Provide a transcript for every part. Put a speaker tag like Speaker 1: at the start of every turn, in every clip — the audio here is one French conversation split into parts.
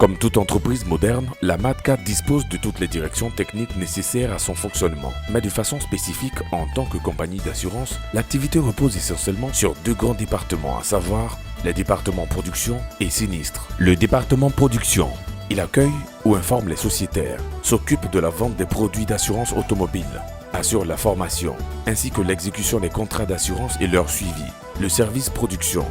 Speaker 1: Comme toute entreprise moderne, la MATCA dispose de toutes les directions techniques nécessaires à son fonctionnement. Mais de façon spécifique, en tant que compagnie d'assurance, l'activité repose essentiellement sur deux grands départements, à savoir les départements production et sinistre. Le département production, il accueille ou informe les sociétaires, s'occupe de la vente des produits d'assurance automobile, assure la formation, ainsi que l'exécution des contrats d'assurance et leur suivi. Le service production,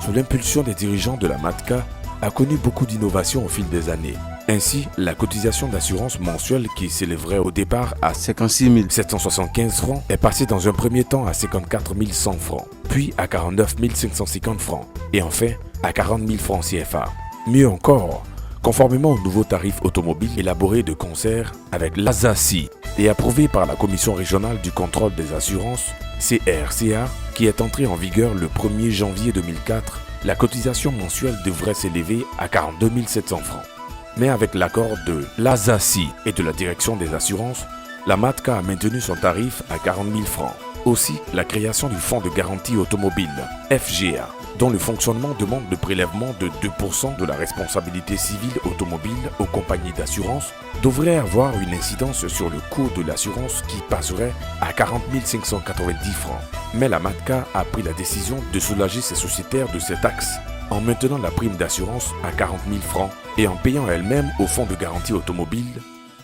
Speaker 1: sous l'impulsion des dirigeants de la MATCA, a connu beaucoup d'innovations au fil des années. Ainsi, la cotisation d'assurance mensuelle qui s'élèverait au départ à 56 775 francs est passée dans un premier temps à 54 100 francs, puis à 49 550 francs et enfin à 40 000 francs CFA. Mieux encore, conformément aux nouveaux tarifs automobiles élaborés de concert avec l'ASACI et approuvés par la Commission régionale du contrôle des assurances, CRCA, qui est entrée en vigueur le 1er janvier 2004, la cotisation mensuelle devrait s'élever à 42 700 francs. Mais avec l'accord de l'ASACI et de la direction des assurances, la MATCA a maintenu son tarif à 40 000 francs. Aussi, la création du Fonds de garantie automobile, FGA, dont le fonctionnement demande le prélèvement de 2% de la responsabilité civile automobile aux compagnies d'assurance, devrait avoir une incidence sur le coût de l'assurance qui passerait à 40 590 francs. Mais la MATCA a pris la décision de soulager ses sociétaires de cette taxe en maintenant la prime d'assurance à 40 000 francs et en payant elle-même au Fonds de garantie automobile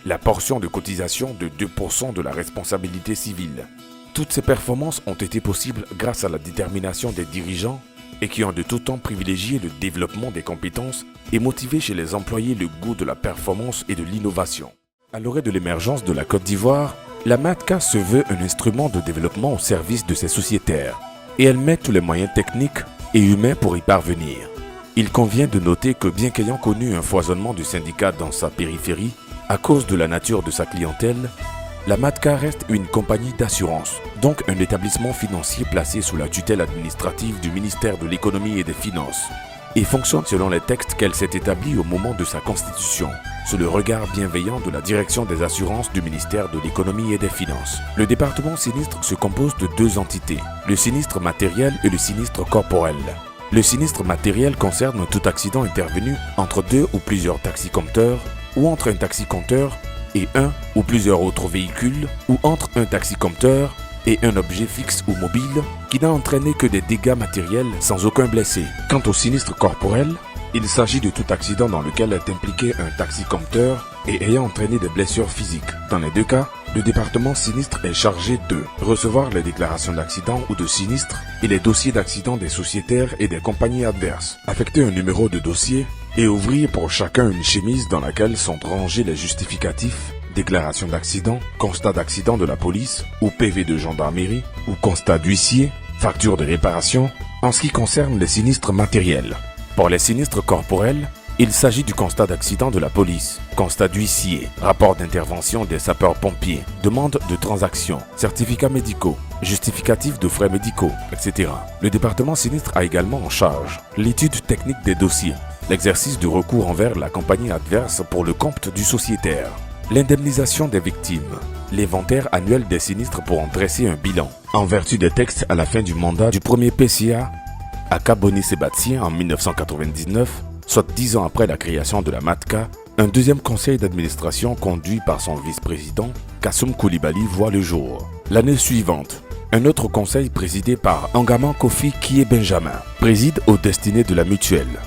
Speaker 1: la portion de cotisation de 2% de la responsabilité civile. Toutes ces performances ont été possibles grâce à la détermination des dirigeants et qui ont de tout temps privilégié le développement des compétences et motivé chez les employés le goût de la performance et de l'innovation. À l'orée de l'émergence de la Côte d'Ivoire, la MATCA se veut un instrument de développement au service de ses sociétaires et elle met tous les moyens techniques et humains pour y parvenir. Il convient de noter que bien qu'ayant connu un foisonnement de syndicats dans sa périphérie, à cause de la nature de sa clientèle, la MATCA reste une compagnie d'assurance, donc un établissement financier placé sous la tutelle administrative du ministère de l'Économie et des Finances, et fonctionne selon les textes qu'elle s'est établie au moment de sa constitution, sous le regard bienveillant de la direction des assurances du ministère de l'Économie et des Finances. Le département sinistre se compose de deux entités, le sinistre matériel et le sinistre corporel. Le sinistre matériel concerne tout accident intervenu entre deux ou plusieurs taxi-compteurs ou entre un taxi-compteur et un ou plusieurs autres véhicules ou entre un taxi-compteur et un objet fixe ou mobile qui n'a entraîné que des dégâts matériels sans aucun blessé. Quant au sinistre corporel, il s'agit de tout accident dans lequel est impliqué un taxi-compteur et ayant entraîné des blessures physiques. Dans les deux cas, le département sinistre est chargé de recevoir les déclarations d'accident ou de sinistre et les dossiers d'accident des sociétaires et des compagnies adverses, affecter un numéro de dossier et ouvrir pour chacun une chemise dans laquelle sont rangés les justificatifs, déclaration d'accident, constat d'accident de la police ou PV de gendarmerie ou constat d'huissier, facture de réparation, en ce qui concerne les sinistres matériels. Pour les sinistres corporels, il s'agit du constat d'accident de la police, constat d'huissier, rapport d'intervention des sapeurs-pompiers, demande de transaction, certificats médicaux, justificatifs de frais médicaux, etc. Le département sinistre a également en charge l'étude technique des dossiers, l'exercice de recours envers la compagnie adverse pour le compte du sociétaire, l'indemnisation des victimes, l'inventaire annuel des sinistres pour en dresser un bilan. En vertu des textes à la fin du mandat du premier PCA, à Kaboné-Sébatien en 1999, soit 10 ans après la création de la MATCA, un deuxième conseil d'administration conduit par son vice-président, Kassoum Koulibaly, voit le jour. L'année suivante, un autre conseil présidé par Angaman Kofi Kie Benjamin préside aux destinées de la mutuelle.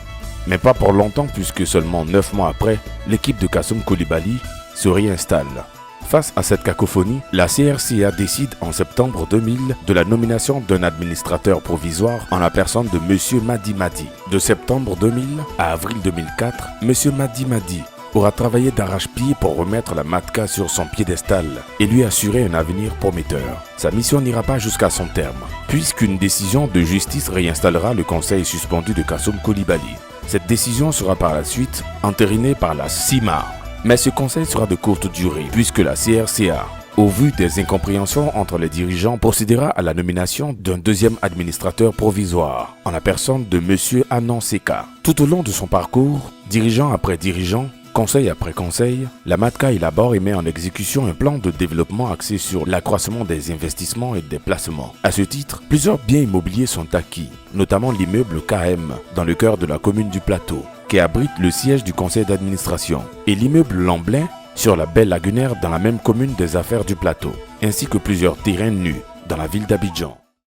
Speaker 1: Mais pas pour longtemps puisque seulement 9 mois après, l'équipe de Kassoum Koulibaly se réinstalle. Face à cette cacophonie, la CRCA décide en septembre 2000 de la nomination d'un administrateur provisoire en la personne de M. Madi Madi. De septembre 2000 à avril 2004, M. Madi Madi aura travaillé d'arrache-pied pour remettre la MATCA sur son piédestal et lui assurer un avenir prometteur. Sa mission n'ira pas jusqu'à son terme, puisqu'une décision de justice réinstallera le conseil suspendu de Kassoum Koulibaly. Cette décision sera par la suite entérinée par la CIMA. Mais ce conseil sera de courte durée, puisque la CRCA, au vu des incompréhensions entre les dirigeants, procédera à la nomination d'un deuxième administrateur provisoire, en la personne de M. Anan Seka. Tout au long de son parcours, dirigeant après dirigeant, conseil après conseil, la MATCA élabore et met en exécution un plan de développement axé sur l'accroissement des investissements et des placements. À ce titre, plusieurs biens immobiliers sont acquis, notamment l'immeuble KM, dans le cœur de la commune du Plateau, qui abrite le siège du conseil d'administration, et l'immeuble Lamblin sur la Belle Lagunaire dans la même commune des Affaires du Plateau, ainsi que plusieurs terrains nus dans la ville d'Abidjan.